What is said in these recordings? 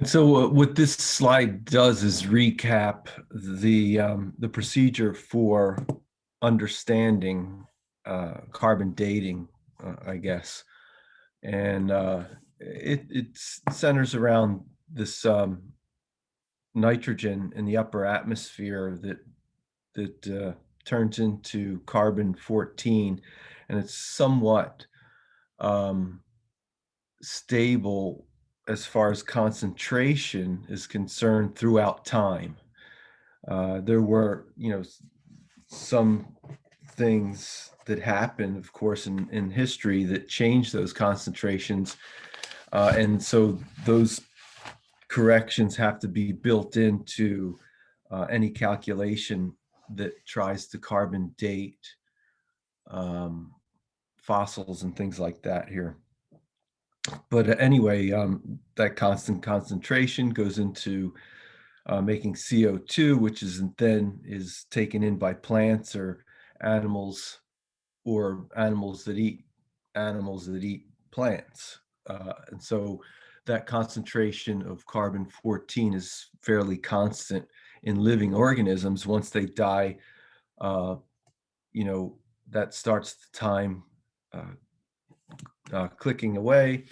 So what this slide does is recap the procedure for understanding carbon dating, I guess, and it centers around this nitrogen in the upper atmosphere that turns into carbon-14, and it's somewhat um, stable as far as concentration is concerned throughout time. There were, some things that happened, of course, in history that changed those concentrations. And so those corrections have to be built into any calculation that tries to carbon date fossils and things like that here. But anyway, that constant concentration goes into making CO2, which is then is taken in by plants animals or animals that eat plants. And so that concentration of carbon-14 is fairly constant in living organisms. Once they die, that starts the time clicking away,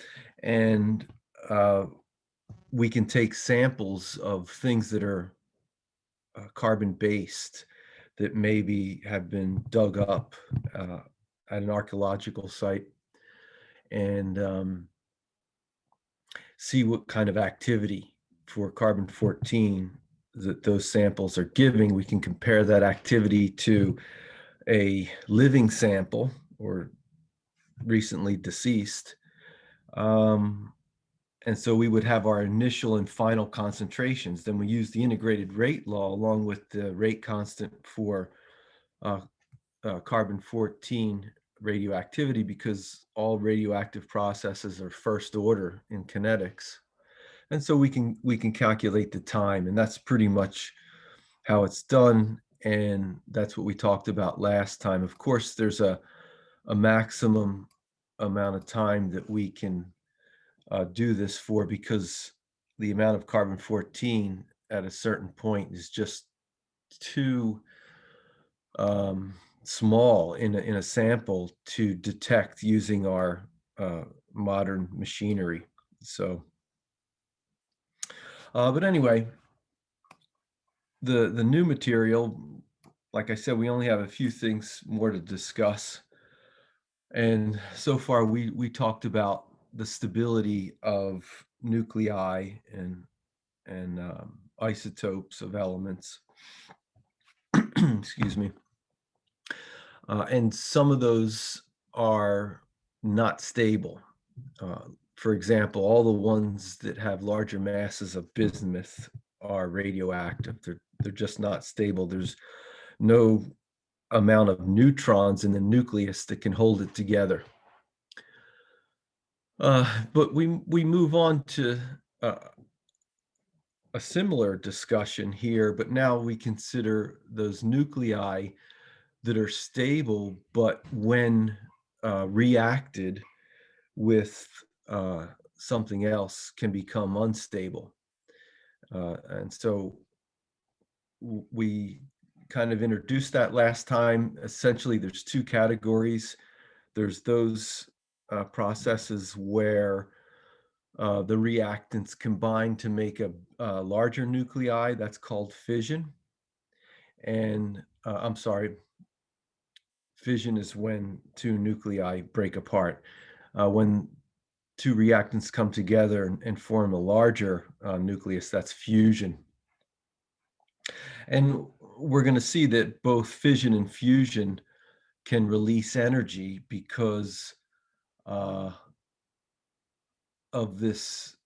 and we can take samples of things that are carbon-based that maybe have been dug up at an archaeological site and see what kind of activity for carbon-14 that those samples are giving. We can compare that activity to a living sample or recently deceased. And so we would have our initial and final concentrations. Then we use the integrated rate law along with the rate constant for carbon-14 radioactivity, because all radioactive processes are first order in kinetics. And so we can calculate the time, and that's pretty much how it's done. And that's what we talked about last time. Of course, there's a maximum amount of time that we can do this for, because the amount of carbon-14 at a certain point is just too small in a sample to detect using our modern machinery. So, but anyway, the new material, like I said, we only have a few things more to discuss. And so far, we talked about the stability of nuclei and isotopes of elements. Excuse me. And some of those are not stable. For example, all the ones that have larger masses of bismuth are radioactive. They're just not stable. There's no amount of neutrons in the nucleus that can hold it together. But we move on to a similar discussion here, but now we consider those nuclei that are stable, but when reacted with something else can become unstable. And so we kind of introduced that last time. Essentially, there's two categories. There's those processes where the reactants combine to make a larger nuclei. That's called fission. And I'm sorry, fission is when two nuclei break apart. When two reactants come together and form a larger nucleus, that's fusion. And we're going to see that both fission and fusion can release energy because of this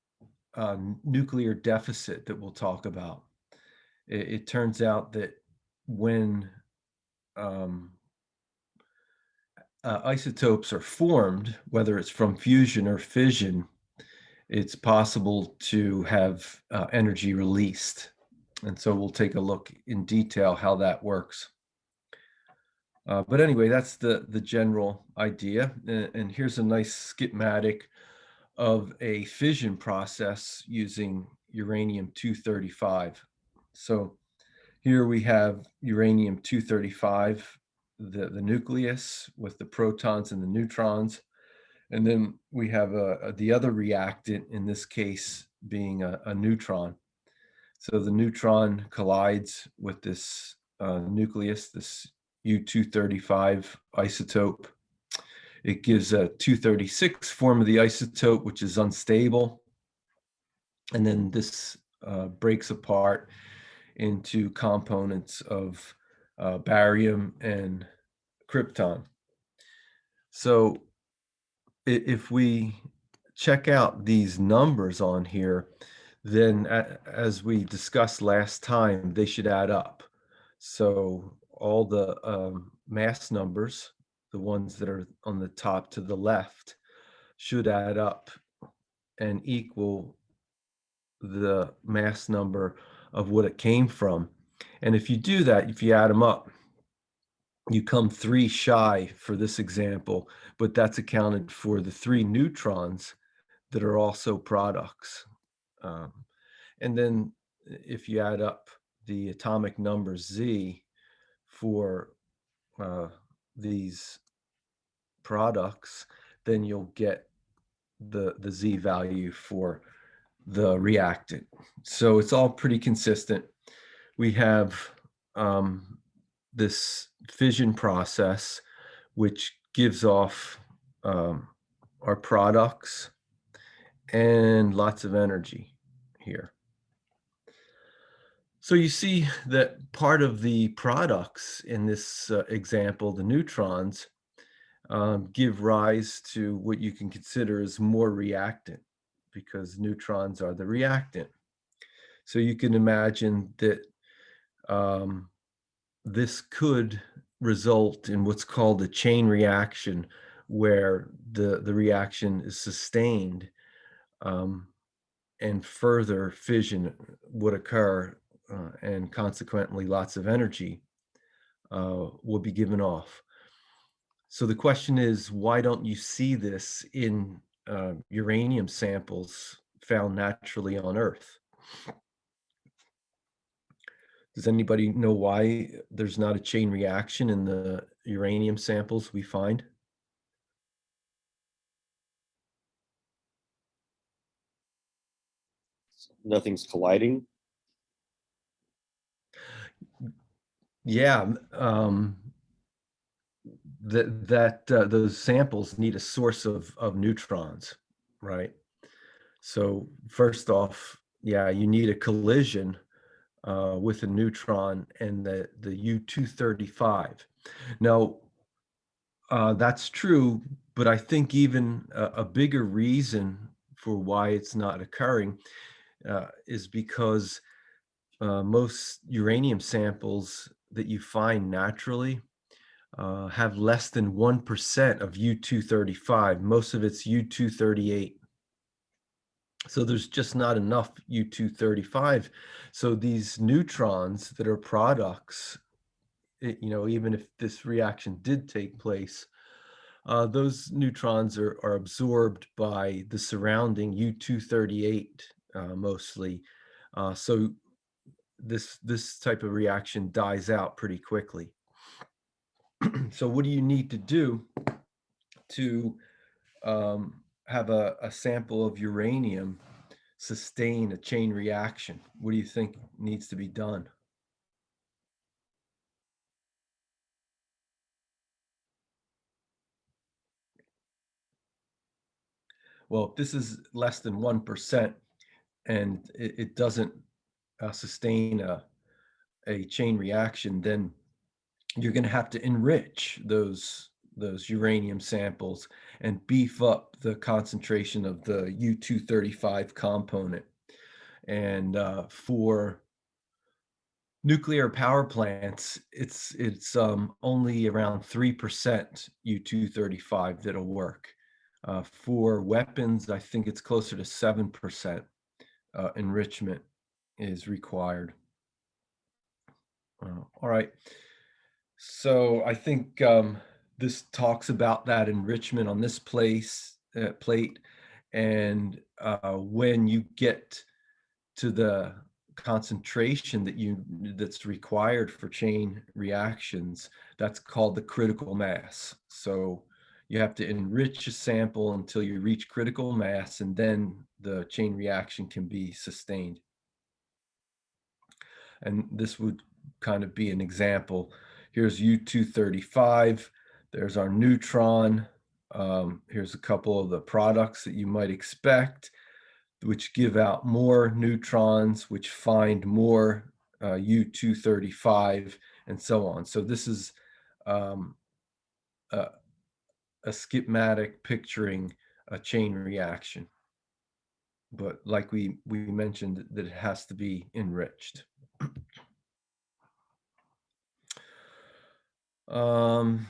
nuclear deficit that we'll talk about. It turns out that when isotopes are formed, whether it's from fusion or fission, it's possible to have energy released. And so we'll take a look in detail how that works. But anyway, that's the general idea. And here's a nice schematic of a fission process using uranium-235. So here we have uranium-235, the nucleus with the protons and the neutrons. And then we have the other reactant, in this case being a neutron. So the neutron collides with this nucleus, this U-235 isotope. It gives a 236 form of the isotope, which is unstable. And then this breaks apart into components of barium and krypton. So if we check out these numbers on here, then as we discussed last time, they should add up. So all the mass numbers, the ones that are on the top to the left, should add up and equal the mass number of what it came from. And if you do that, if you add them up, you come 3 shy for this example, but that's accounted for the 3 neutrons that are also products. Um, and then if you add up the atomic number Z for these products, then you'll get the Z value for the reactant. So it's all pretty consistent. We have this fission process, which gives off our products and lots of energy here. So you see that part of the products in this example, the neutrons, give rise to what you can consider as more reactant, because neutrons are the reactant. So you can imagine that this could result in what's called a chain reaction, where the reaction is sustained, and further fission would occur, and consequently lots of energy will be given off. So the question is, why don't you see this in uranium samples found naturally on Earth? Does anybody know why there's not a chain reaction in the uranium samples we find? Nothing's colliding. Yeah, those samples need a source of neutrons, right? So first off, yeah, you need a collision with a neutron and the U-235. Now, that's true, but I think even a bigger reason for why it's not occurring is because most uranium samples that you find naturally have less than 1% of U-235. Most of it's U-238. So there's just not enough U-235. So these neutrons that are products, even if this reaction did take place, those neutrons are absorbed by the surrounding U-238 mostly. So this type of reaction dies out pretty quickly. So what do you need to do to have a sample of uranium sustain a chain reaction? What do you think needs to be done? Well, if this is less than 1% and it doesn't sustain a chain reaction, then you're going to have to enrich those uranium samples and beef up the concentration of the U-235 component. And for nuclear power plants, it's only around 3% U-235 that'll work. For weapons, I think it's closer to 7% enrichment is required. All right. So I think this talks about that enrichment on this plate. And when you get to the concentration that's required for chain reactions. That's called the critical mass. So you have to enrich a sample until you reach critical mass, and then the chain reaction can be sustained. And this would kind of be an example. Here's U-235. There's our neutron. Here's a couple of the products that you might expect, which give out more neutrons, which find more U-235, and so on. So this is um, a, a schematic picturing a chain reaction. But like we mentioned, that it has to be enriched. Um,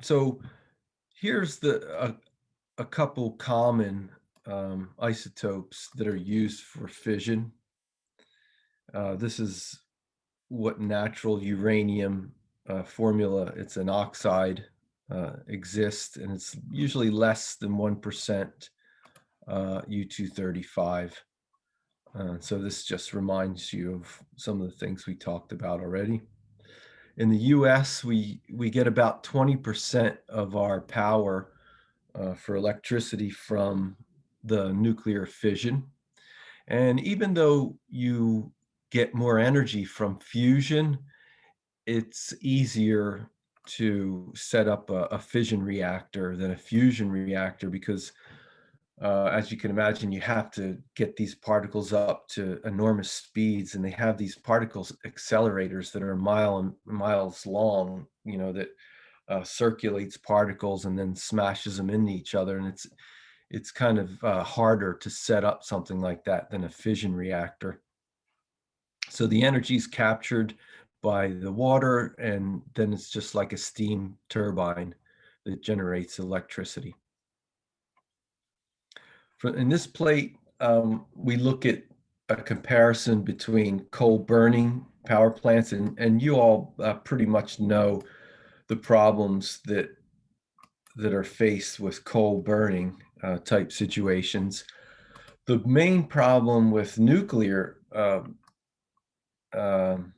so here's a couple common isotopes that are used for fission. This is what natural uranium formula. It's an oxide, exists, and it's usually less than 1% U-235. So this just reminds you of some of the things we talked about already. In the US, we get about 20% of our power for electricity from the nuclear fission. And even though you get more energy from fusion, it's easier to set up a fission reactor than a fusion reactor because, as you can imagine, you have to get these particles up to enormous speeds, and they have these particles accelerators that are miles long, that circulates particles and then smashes them into each other. And it's kind of harder to set up something like that than a fission reactor. So the energy is captured by the water, and then it's just like a steam turbine that generates electricity. In this plate, we look at a comparison between coal burning power plants, and you all pretty much know the problems that are faced with coal burning type situations. The main problem with nuclear um,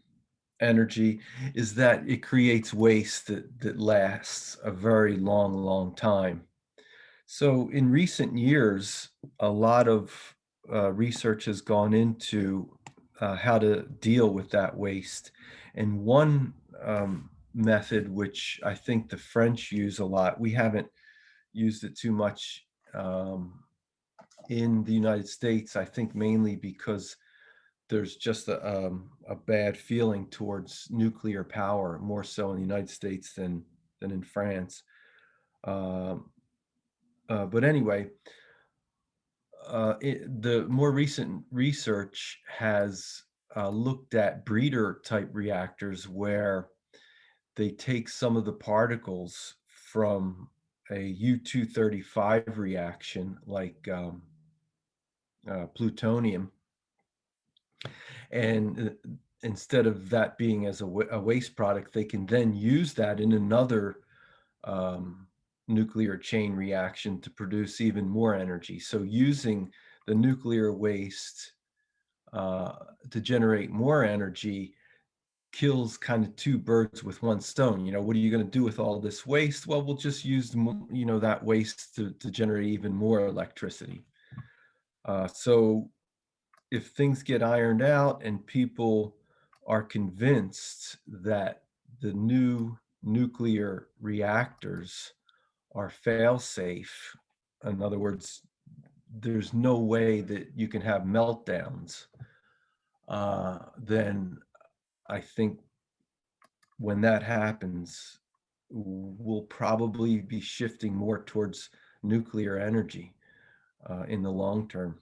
energy is that it creates waste that lasts a very long time. So in recent years, a lot of research has gone into how to deal with that waste. And one method, which I think the French use a lot, we haven't used it too much in the United States, I think mainly because there's just a bad feeling towards nuclear power, more so in the United States than in France. Um, but anyway, the more recent research has looked at breeder type reactors where they take some of the particles from a U-235 reaction, like plutonium, and instead of that being as a waste product, they can then use that in another um, nuclear chain reaction to produce even more energy. So using the nuclear waste uh, to generate more energy kills kind of two birds with one stone. What are you going to do with all this waste? Well, we'll just use that waste to generate even more electricity. So if things get ironed out and people are convinced that the new nuclear reactors are fail safe, in other words, there's no way that you can have meltdowns, then I think when that happens, we'll probably be shifting more towards nuclear energy in the long term.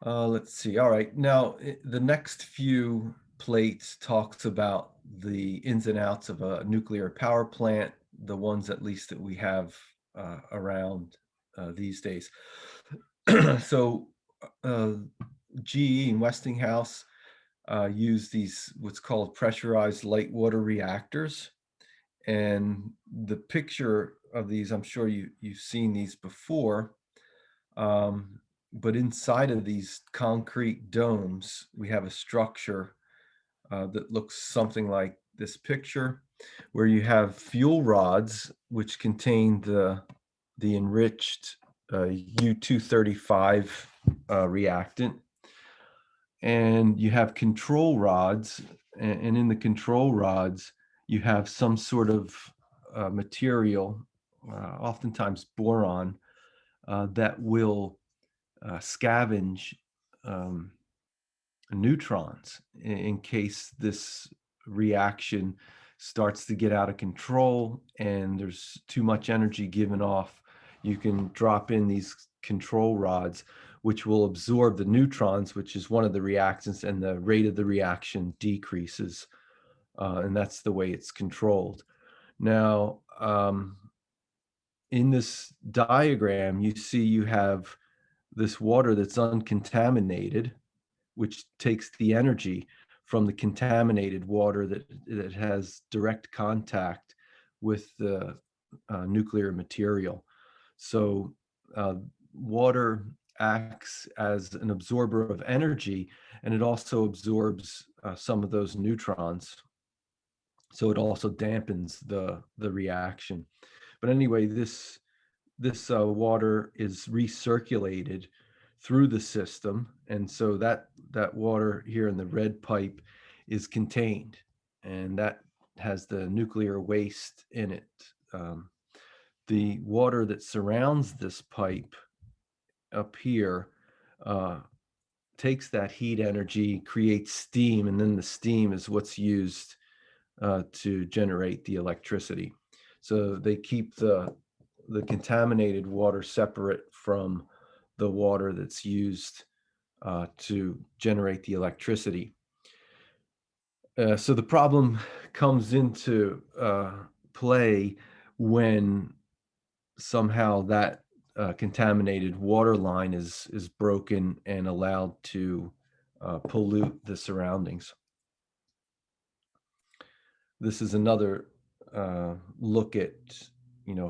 Let's see. All right. Now, the next few plates talks about the ins and outs of a nuclear power plant, the ones at least that we have around these days. So, uh, GE and Westinghouse use these what's called pressurized light water reactors. And the picture of these, I'm sure you've seen these before. Um, but inside of these concrete domes, we have a structure that looks something like this picture, where you have fuel rods which contain the enriched U-235 reactant, and you have control rods, and in the control rods, you have some sort of material, oftentimes boron, that will scavenge um, neutrons in case this reaction starts to get out of control and there's too much energy given off. You can drop in these control rods, which will absorb the neutrons, which is one of the reactants, and the rate of the reaction decreases. And that's the way it's controlled. Now, in this diagram, you see you have this water that's uncontaminated, which takes the energy from the contaminated water that has direct contact with the nuclear material. So water acts as an absorber of energy, and it also absorbs some of those neutrons. So it also dampens the reaction. But anyway, this water is recirculated through the system, and so that water here in the red pipe is contained, and that has the nuclear waste in it. Um, the water that surrounds this pipe up here uh, takes that heat energy, creates steam, and then the steam is what's used to generate the electricity. So they keep the contaminated water separate from the water that's used to generate the electricity. So the problem comes into play when somehow that contaminated water line is broken and allowed to pollute the surroundings. This is another look at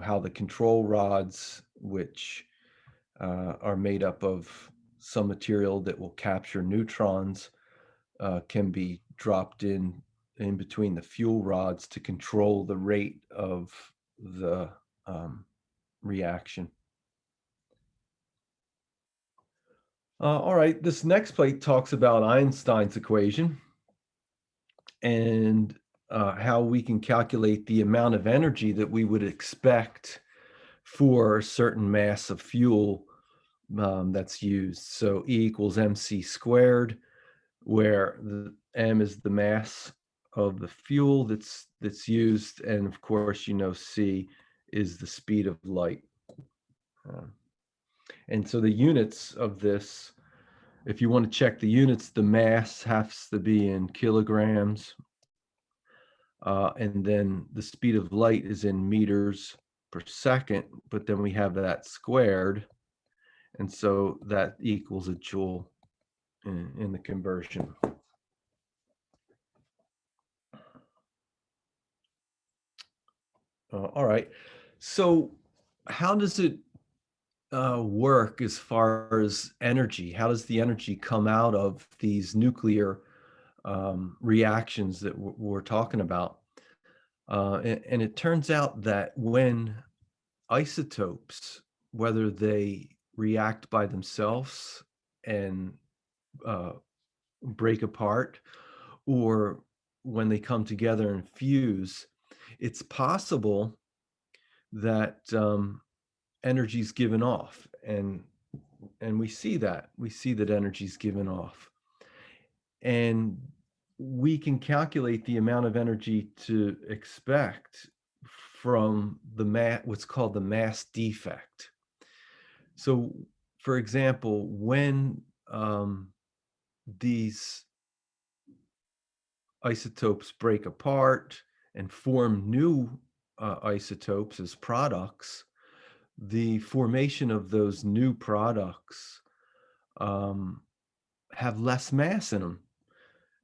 how the control rods, which are made up of some material that will capture neutrons, can be dropped in between the fuel rods to control the rate of the reaction. All right, this next plate talks about Einstein's equation and how we can calculate the amount of energy that we would expect for a certain mass of fuel that's used. So E equals mc squared, where the m is the mass of the fuel that's used, and of course, c is the speed of light. Um, and so the units of this, if you want to check the units, the mass has to be in kilograms, and then the speed of light is in meters per second, but then we have that squared, and so that equals a joule in the conversion. All right. So, how does it work as far as energy? How does the energy come out of these nuclear reactions that we're talking about? And it turns out that when isotopes, whether they react by themselves and uh, break apart, or when they come together and fuse, it's possible that energy is given off, and we see that energy is given off, and we can calculate the amount of energy to expect from what's called the mass defect. So, for example, when these isotopes break apart and form new isotopes as products, the formation of those new products um, have less mass in them.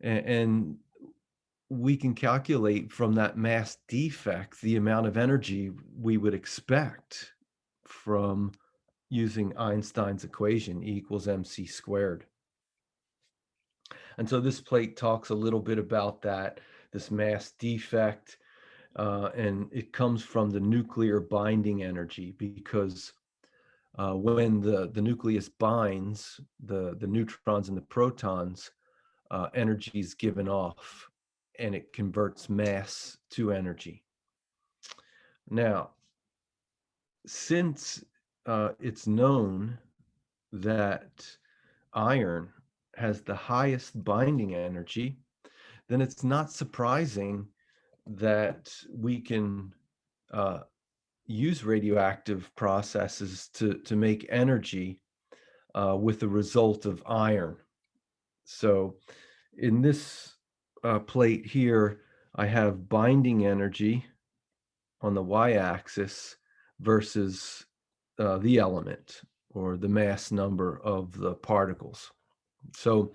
And we can calculate from that mass defect the amount of energy we would expect from using Einstein's equation, E equals mc squared. And so this plate talks a little bit about that, this mass defect, and it comes from the nuclear binding energy, because when the nucleus binds the neutrons and the protons, energy is given off, and it converts mass to energy. Now, since it's known that iron has the highest binding energy, then it's not surprising that we can uh, use radioactive processes to make energy with the result of iron. So in this plate here, I have binding energy on the y-axis versus the element, or the mass number of the particles. So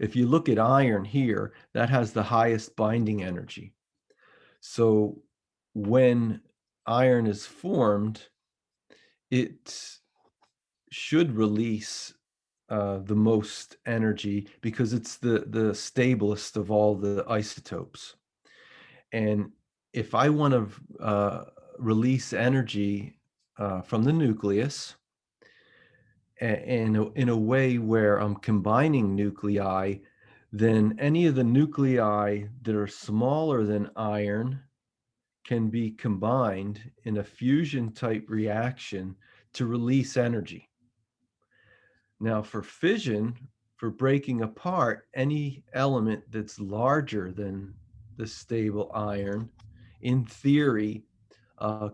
if you look at iron here, that has the highest binding energy. So when iron is formed, it should release the most energy, because it's the stablest of all the isotopes. And if I want to release energy from the nucleus in a way where I'm combining nuclei, then any of the nuclei that are smaller than iron can be combined in a fusion type reaction to release energy. Now, for fission, for breaking apart any element that's larger than the stable iron, in theory,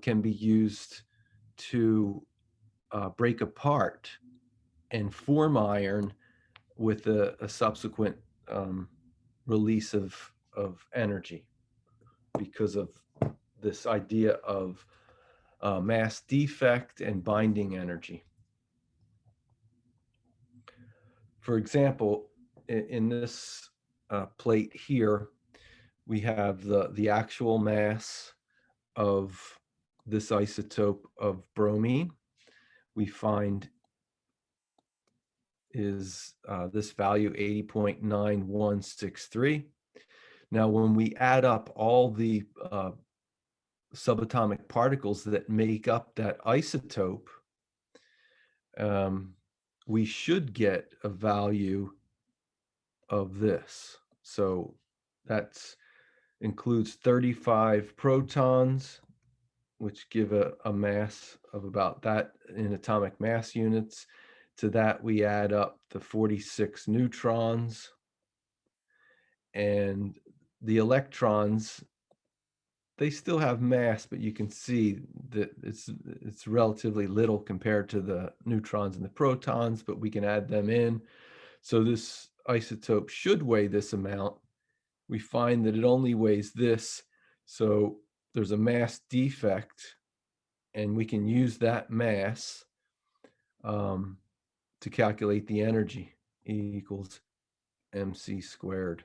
can be used to break apart and form iron with a subsequent release of energy, because of this idea of mass defect and binding energy. For example, in this plate here, we have the actual mass of this isotope of bromine. We find is this value 80.9163. Now, when we add up all the subatomic particles that make up that isotope, we should get a value of this. So that includes 35 protons, which give a mass of about that in atomic mass units. To that, we add up the 46 neutrons, and the electrons, they still have mass, but you can see that it's relatively little compared to the neutrons and the protons, but we can add them in. So this isotope should weigh this amount. We find that it only weighs this, so there's a mass defect, and we can use that mass to calculate the energy, E equals mc squared.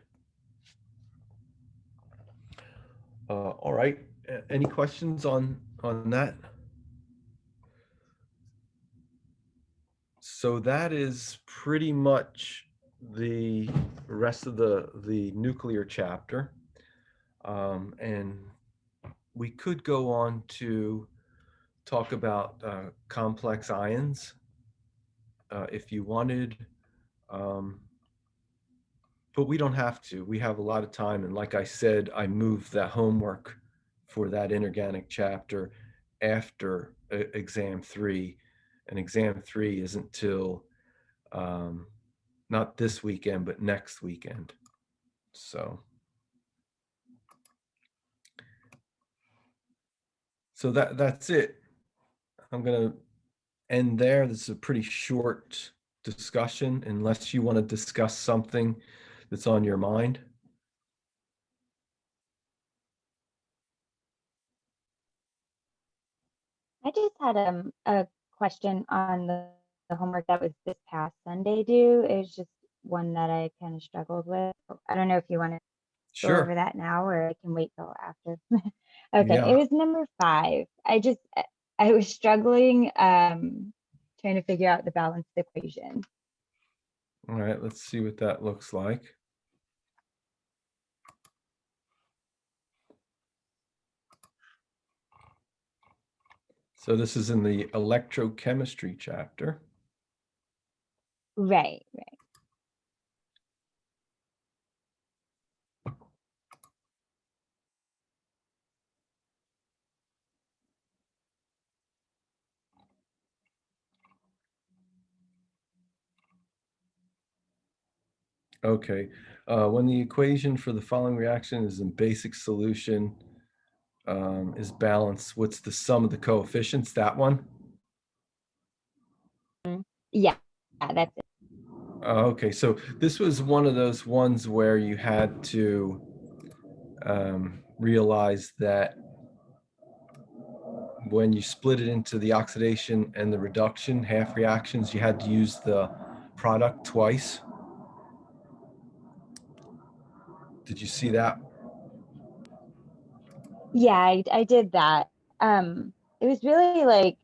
All right, any questions on that? So that is pretty much the rest of the nuclear chapter. And we could go on to talk about complex ions if you wanted, but we don't have to. We have a lot of time, and like I said, I moved that homework for that inorganic chapter after exam 3, and exam 3 isn't till not this weekend, but next weekend. So that's it. I'm gonna end there. This is a pretty short discussion, unless you want to discuss something that's on your mind. I just had a question on the homework that was this past Sunday due. It was just one that I kind of struggled with. I don't know if you want to go over Sure. that now, or I can wait till after. Okay, it Yeah. was number 5. I was struggling trying to figure out the balanced equation. All right, let's see what that looks like. So this is in the electrochemistry chapter. Right, right. Okay, when the equation for the following reaction is in basic solution, is balanced, what's the sum of the coefficients? That one? Yeah, that's it. Okay, so this was one of those ones where you had to realize that when you split it into the oxidation and the reduction half reactions, you had to use the product twice. Did you see that? Yeah, I did that. It was really like,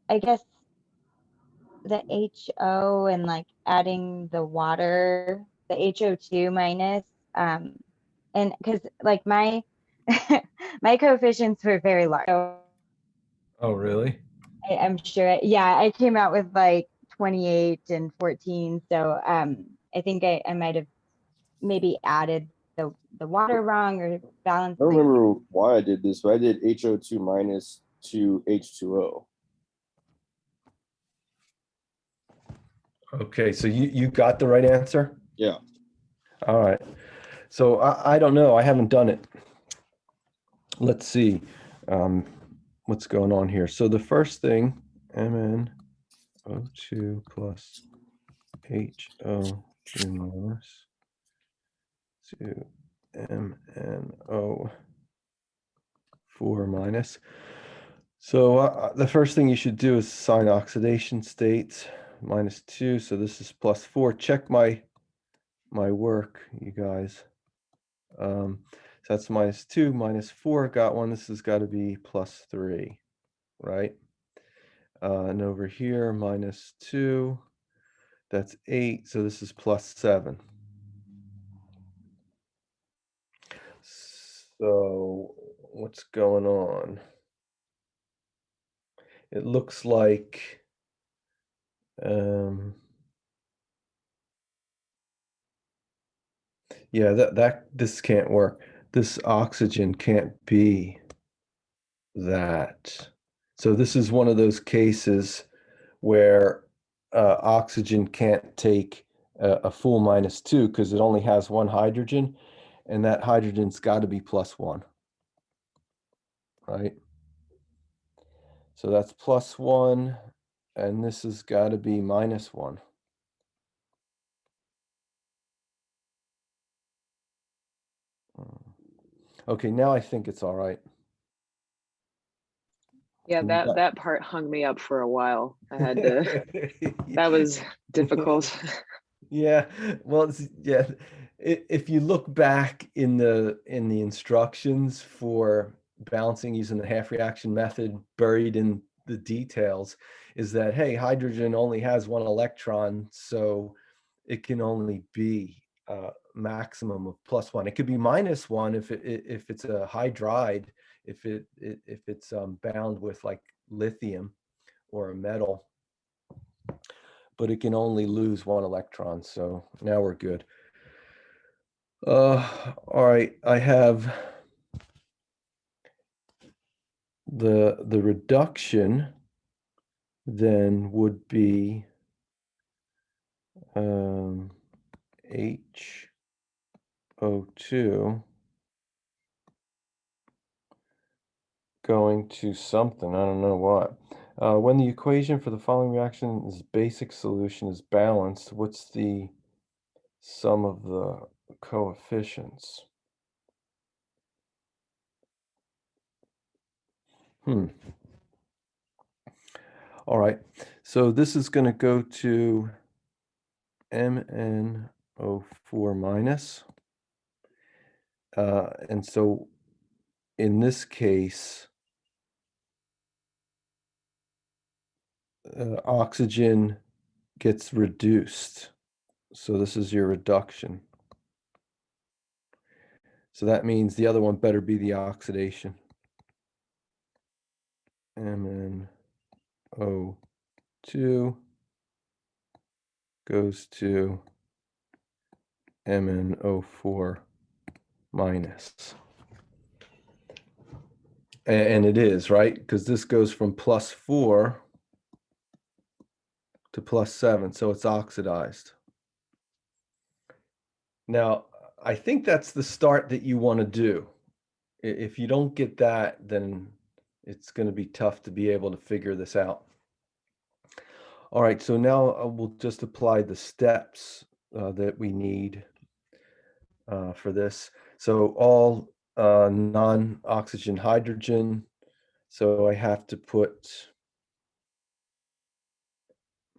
I guess the HO and like adding the water, the HO2 minus, and because like my my coefficients were very large. So Oh, really? I'm sure, yeah, I came out with like 28 and 14. So I think I might have maybe added the water wrong or balanced I don't like remember why I did this, but I did HO2 minus to H2O. Okay, so you got the right answer? Yeah. All right. So I don't know. I haven't done it. Let's see what's going on here. So the first thing, MnO2 plus HO3 minus to MnO4 minus. So the first thing you should do is assign oxidation states -2. So this is +4. Check my work, you guys. So that's -2, -4. Got one. This has got to be +3, right? And over here, -2. That's 8. So this is +7. So what's going on? It looks like yeah, that this can't work. This oxygen can't be that. So this is one of those cases where oxygen can't take a full -2 because it only has one hydrogen, and that hydrogen's got to be +1, right? So that's +1, and this has got to be -1. Okay, now I think it's all right. Yeah, Can you that part hung me up for a while. I had to, Yeah. that was difficult. Yeah, well, yeah. If you look back in the instructions for balancing using the half reaction method, buried in the details, is that hey, hydrogen only has one electron, so it can only be a maximum of +1. It could be -1 if it's a hydride, if it's bound with like lithium or a metal, but it can only lose one electron. So now we're good. All right, I have the reduction then would be HO2 going to something, I don't know what. When the equation for the following reaction is basic solution is balanced, what's the sum of the coefficients? All right, so this is going to go to MnO4 minus. And so in this case, oxygen gets reduced. So this is your reduction. So that means the other one better be the oxidation. MnO2 goes to MnO4 minus. And it is, right? Because this goes from +4 to +7, so it's oxidized. Now, I think that's the start that you want to do. If you don't get that, then it's going to be tough to be able to figure this out. All right, so now we'll just apply the steps that we need for this. So all non-oxygen hydrogen. So I have to put,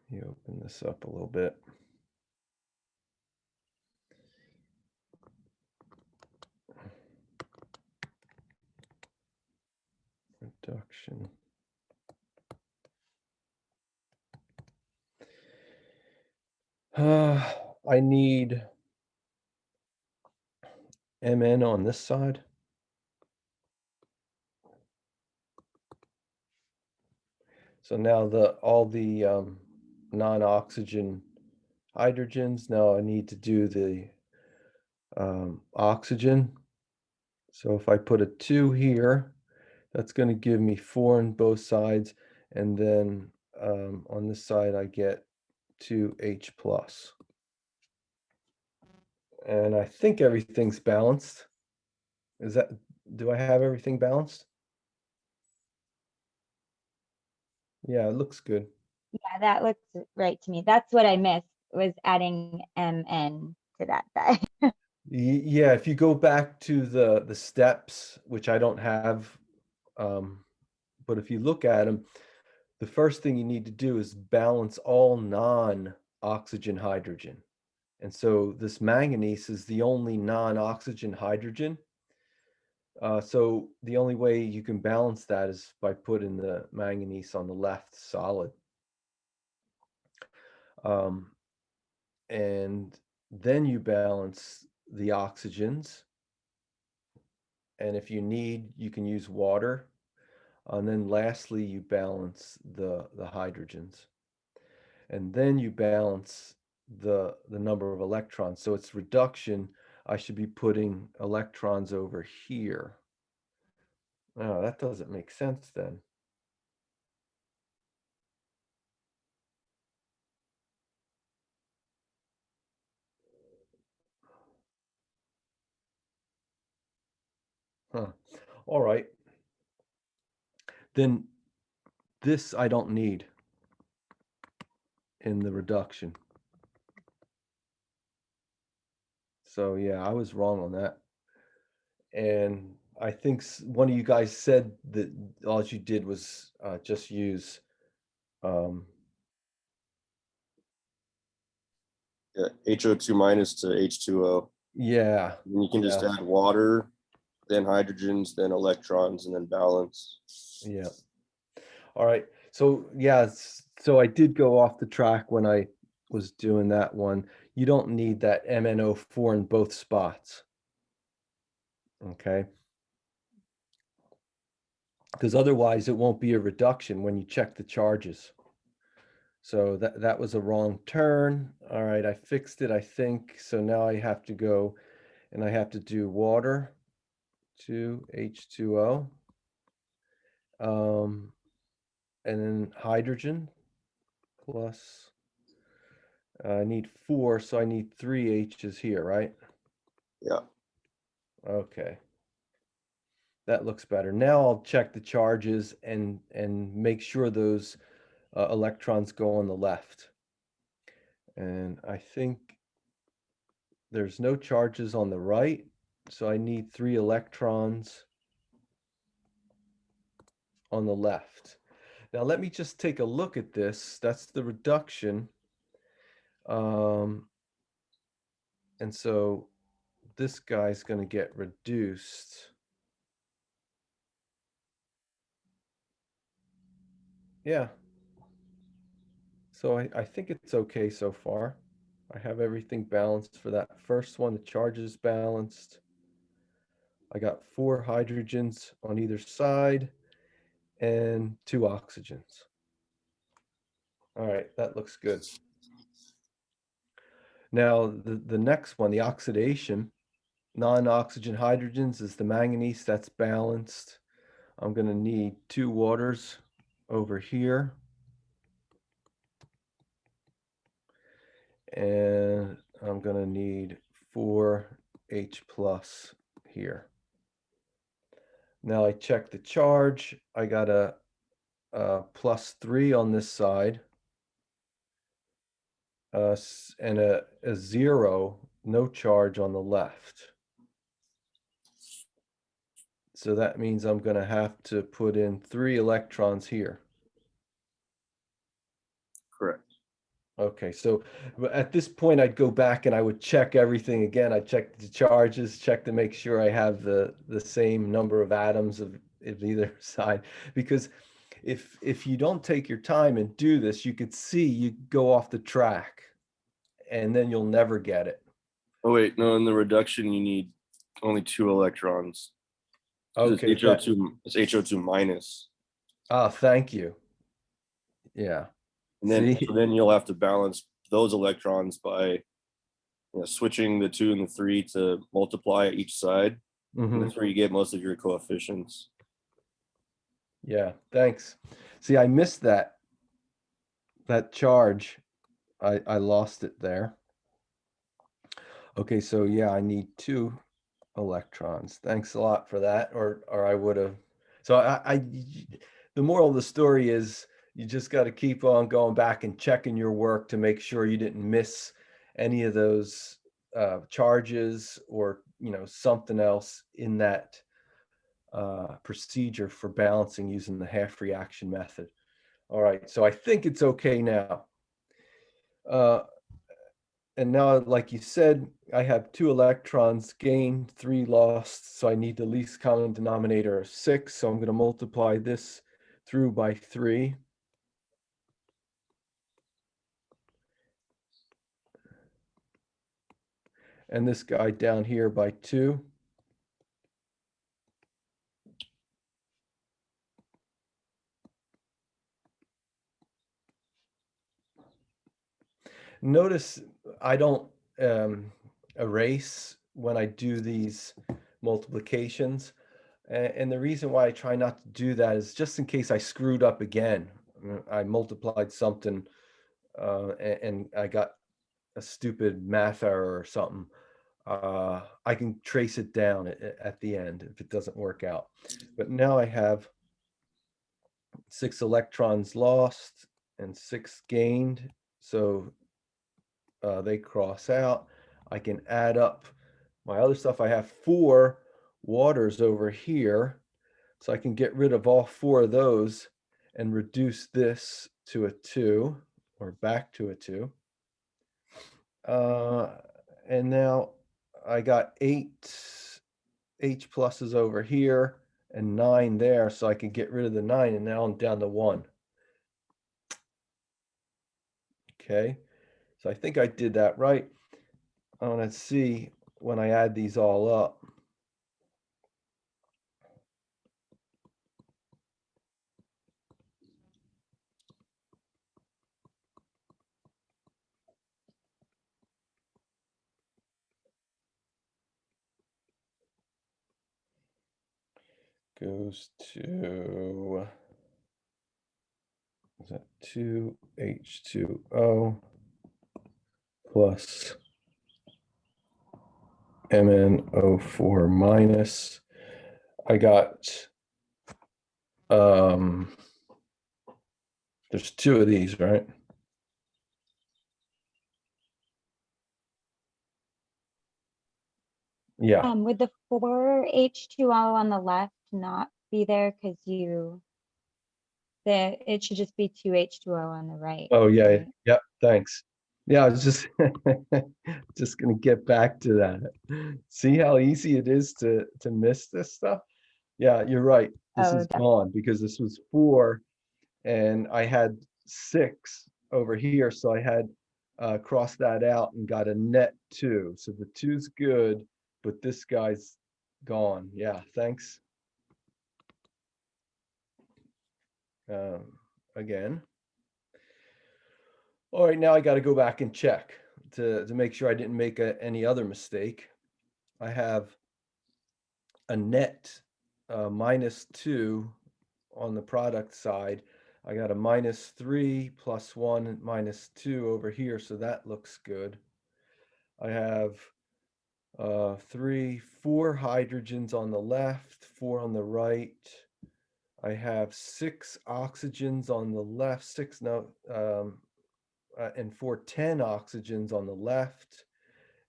you open this up a little bit. Reduction. I need Mn on this side. So now all the non-oxygen hydrogens, now I need to do the oxygen. So if I put a 2 here, that's going to give me 4 on both sides. And then on this side, I get 2H plus. And I think everything's balanced. Do I have everything balanced? Yeah, it looks good. Yeah, that looks right to me. That's what I missed, was adding Mn to that side. Yeah, if you go back to the steps, which I don't have, but if you look at them, the first thing you need to do is balance all non-oxygen hydrogen. And so this manganese is the only non-oxygen hydrogen. So the only way you can balance that is by putting the manganese on the left solid. And then you balance the oxygens. And if you need, you can use water. And then lastly, you balance the hydrogens. And then you balance the number of electrons. So it's reduction. I should be putting electrons over here. Oh, that doesn't make sense then. Huh. All right. Then this I don't need in the reduction. So yeah, I was wrong on that. And I think one of you guys said that all you did was just use Yeah, HO2 minus to H2O. yeah, And you can just yeah, add water, then hydrogens, then electrons, and then balance. yeah. All right. So yeah, so I did go off the track when I was doing that one. You don't need that MnO4 in both spots. Okay. Because otherwise it won't be a reduction when you check the charges. So that was a wrong turn. All right, I fixed it, I think. So now I have to go and I have to do water to H2O. And then hydrogen plus, I need 4, so I need 3 H's here, right? Yeah. Okay. That looks better. Now I'll check the charges and make sure those electrons go on the left. And I think there's no charges on the right, so I need 3 electrons on the left. Now let me just take a look at this. That's the reduction. And so this guy's going to get reduced. Yeah. So I think it's okay so far. I have everything balanced for that first one. The charge is balanced. I got 4 hydrogens on either side and 2 oxygens. All right, that looks good. Now, the next one, the oxidation, non-oxygen hydrogens is the manganese, that's balanced. I'm going to need 2 waters over here. And I'm going to need 4 H plus here. Now I check the charge. I got a +3 on this side. And a 0, no charge on the left. So that means I'm going to have to put in 3 electrons here. Correct. Okay, so at this point, I'd go back and I would check everything again. I check the charges, check to make sure I have the same number of atoms of either side. Because if you don't take your time and do this, you could see you go off the track, and then you'll never get it. Oh wait, no, in the reduction you need only 2 electrons. Okay, It's HO2, it's HO2 minus. thank you. Yeah. And then, See? so then you'll have to balance those electrons by switching the 2 and the 3 to multiply each side. Mhm. That's where you get most of your coefficients. Yeah, thanks. See, I missed that charge. I lost it there. Okay, so yeah, I need 2 electrons. Thanks a lot for that, or I would have. So the moral of the story is you just got to keep on going back and checking your work to make sure you didn't miss any of those charges or something else in that procedure for balancing using the half reaction method. All right, so I think it's okay now. And now, like you said, I have 2 electrons gained, 3 lost, so I need the least common denominator of 6. So I'm going to multiply this through by 3. And this guy down here by 2. Notice I don't erase when I do these multiplications. And the reason why I try not to do that is just in case I screwed up again. I multiplied something and I got a stupid math error or something. I can trace it down at the end if it doesn't work out. But now I have 6 electrons lost and 6 gained. So they cross out. I can add up my other stuff. I have 4 waters over here. So I can get rid of all 4 of those and reduce this to a 2 or back to a 2. And now I got 8 H pluses over here and 9 there. So I can get rid of the 9 and now I'm down to 1. Okay. So I think I did that right. I want to see when I add these all up. Goes to, is that 2H2O plus MnO4 minus. I got, there's 2 of these, right? Yeah. Would the 4 H2O on the left not be there because it should just be 2 H2O on the right? Oh, yeah. right? Yep. Thanks. Yeah, I was just just gonna get back to that. See how easy it is to miss this stuff? Yeah, you're right. This Oh, is gone because this was 4 and I had 6 over here, so I had crossed that out and got a net 2. So the 2's good, but this guy's gone. Yeah, thanks. Again. All right, now I got to go back and check to make sure I didn't make any other mistake. I have a net -2 on the product side. I got a -3 + 1 -2 over here, so that looks good. I have 4 hydrogens on the left, 4 on the right. I have 6 oxygens on the left, 6 no, and 4 10 oxygens on the left,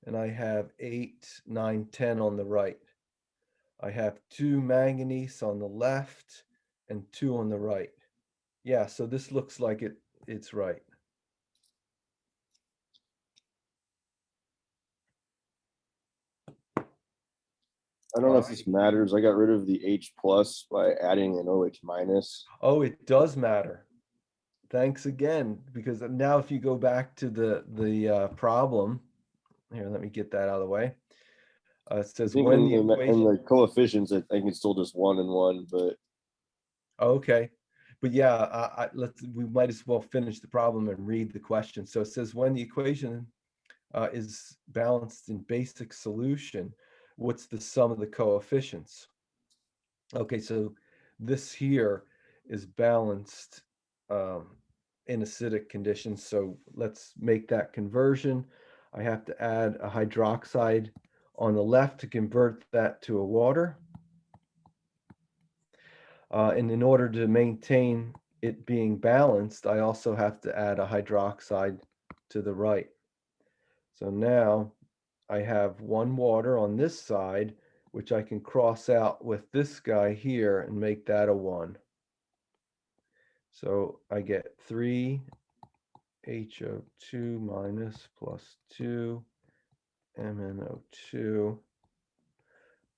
and I have 8 9 10 on the right. I have 2 manganese on the left and 2 on the right. Yeah, so this looks like it's right. I don't know if this matters. I got rid of the H plus by adding an OH minus. Oh, it does matter. Thanks again, because now if you go back to the problem, here, let me get that out of the way. It I says think when in the the, in equation, the coefficients, I think it's still just 1 and 1, but okay. But yeah, we might as well finish the problem and read the question. So it says when the equation is balanced in basic solution, what's the sum of the coefficients? Okay, so this here is balanced in acidic conditions. So let's make that conversion. I have to add a hydroxide on the left to convert that to a water. And in order to maintain it being balanced, I also have to add a hydroxide to the right. So now I have 1 water on this side, which I can cross out with this guy here and make that a 1. So I get 3 HO2 minus plus 2 MnO2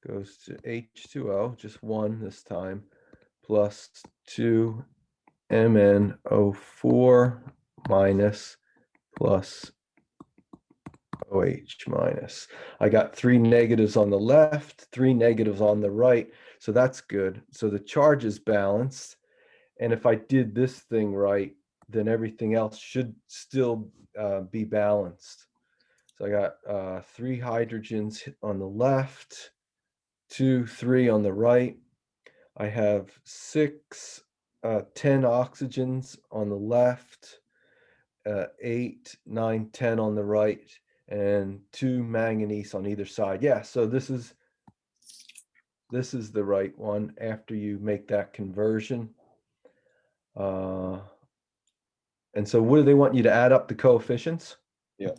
goes to H2O, just 1 this time, plus 2 MnO4 minus plus OH minus. I got 3 negatives on the left, 3 negatives on the right, so that's good. So the charge is balanced, and if I did this thing right, then everything else should still be balanced. So I got 3 hydrogens on the left, 2, 3 on the right. I have 6, 10 oxygens on the left, 8, 9, 10 on the right, and 2 manganese on either side. Yeah, so this is the right one after you make that conversion. And so what do they want you to add up the coefficients? yeah.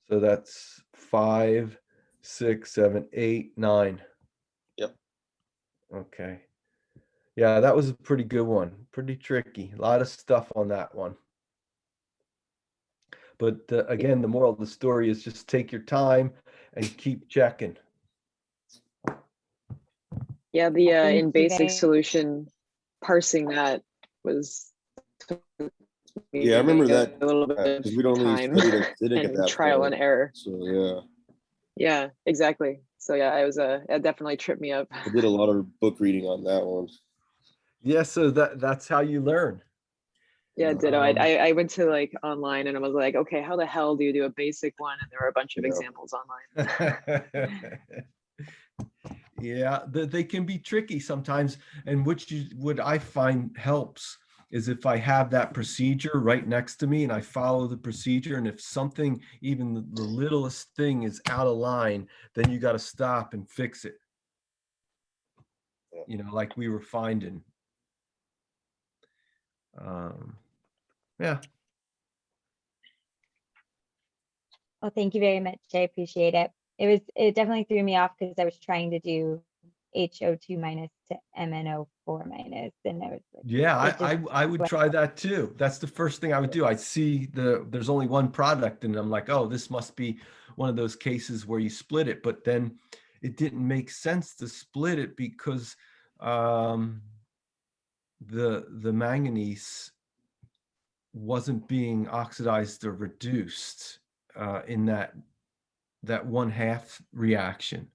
So that's 5, 6, 7, 8, 9. Yep. Okay. Yeah, that was a pretty good one. Pretty tricky. A lot of stuff on that one. But again, the moral of the story is just take your time and keep checking. Yeah, the Thank in you basic very- solution, parsing that was Yeah, I remember that a little bit because of we'd only time studied acidic at and that trial point. and error. So yeah, Yeah, exactly. So yeah, it definitely tripped me up. I did a lot of book reading on that one. Yeah, so that's how you learn. Yeah, ditto. Um, I went to like online and I was like, okay, how the hell do you do a basic one? And there were a bunch of Yeah. examples online. Yeah, they can be tricky sometimes. And what I find helps is if I have that procedure right next to me and I follow the procedure, and if something, even the littlest thing is out of line, then you got to stop and fix it. Yeah. You know, like we were finding. Yeah. Well, thank you very much. I appreciate it. It definitely threw me off because I was trying to do HO2 minus to MnO4 minus, and I was like, Yeah, it just I would try that too. That's the first thing I would do. I'd see there's only one product and I'm like, oh, this must be one of those cases where you split it. But then it didn't make sense to split it because the manganese wasn't being oxidized or reduced in that 1/2 reaction.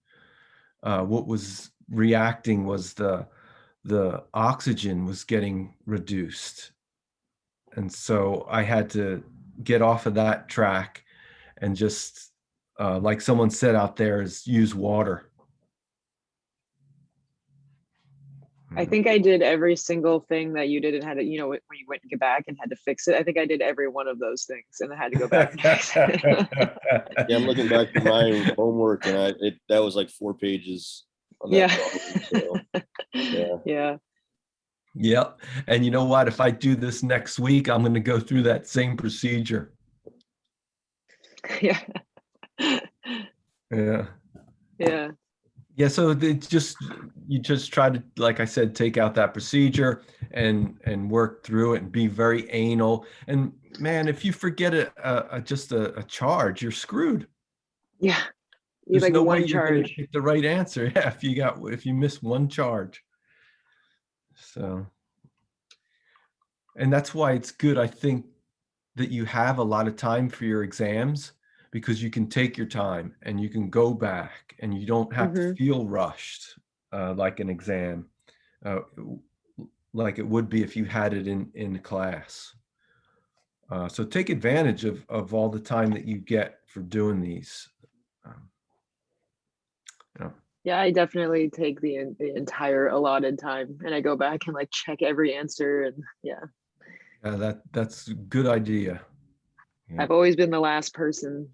What was reacting was the oxygen was getting reduced. And so I had to get off of that track and just, like someone said out there, is use water. I think I did every single thing that you did and had to, you know, when you went to get back and had to fix it. I think I did every one of those things and I had to go back and fix it. Yeah, I'm looking back at my homework, and that was like 4 pages on that problem. So, yeah. Yeah. Yep. And you know what? If I do this next week, I'm going to go through that same procedure. Yeah. Yeah. Yeah. Yeah. So you just try to, like I said, take out that procedure and work through it and be very anal. And man, if you forget just a charge, you're screwed. Yeah. You There's like no way one you're going to charge. get the right answer. Yeah, if you miss one charge. So, and that's why it's good, I think, that you have a lot of time for your exams, because you can take your time and you can go back and you don't have to feel rushed like an exam, uh, like it would be if you had it in class. So take advantage of all the time that you get for doing these. Yeah. Yeah, I definitely take the entire allotted time and I go back and like check every answer and yeah. That's a good idea. Yeah. I've always been the last person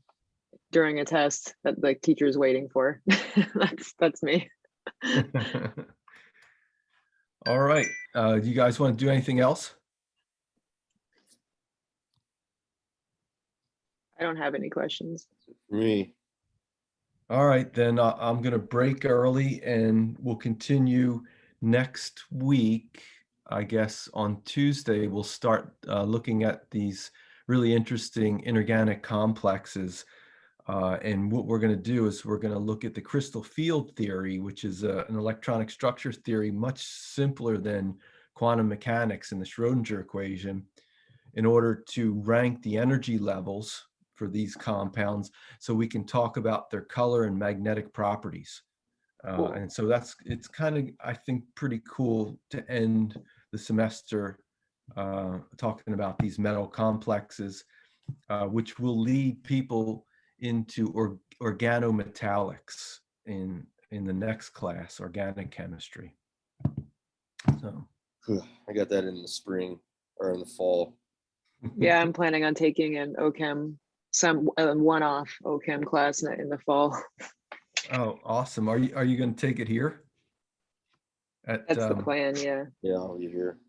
during a test that the teacher's waiting for. That's me. All right. Do you guys want to do anything else? I don't have any questions. For me, All right, then I'm going to break early and we'll continue next week. I guess on Tuesday, we'll start looking at these really interesting inorganic complexes. And what we're going to do is we're going to look at the crystal field theory, which is an electronic structure theory, much simpler than quantum mechanics and the Schrodinger equation, in order to rank the energy levels for these compounds so we can talk about their color and magnetic properties. Cool. And so it's kind of, I think, pretty cool to end the semester talking about these metal complexes, which will lead people into organometallics in the next class, organic chemistry. So I got that in the spring or in the fall. Yeah, I'm planning on taking an OChem, some one-off OChem class in the fall. Oh, awesome. Are you going to take it here? That's the plan, yeah. Yeah, I'll be here.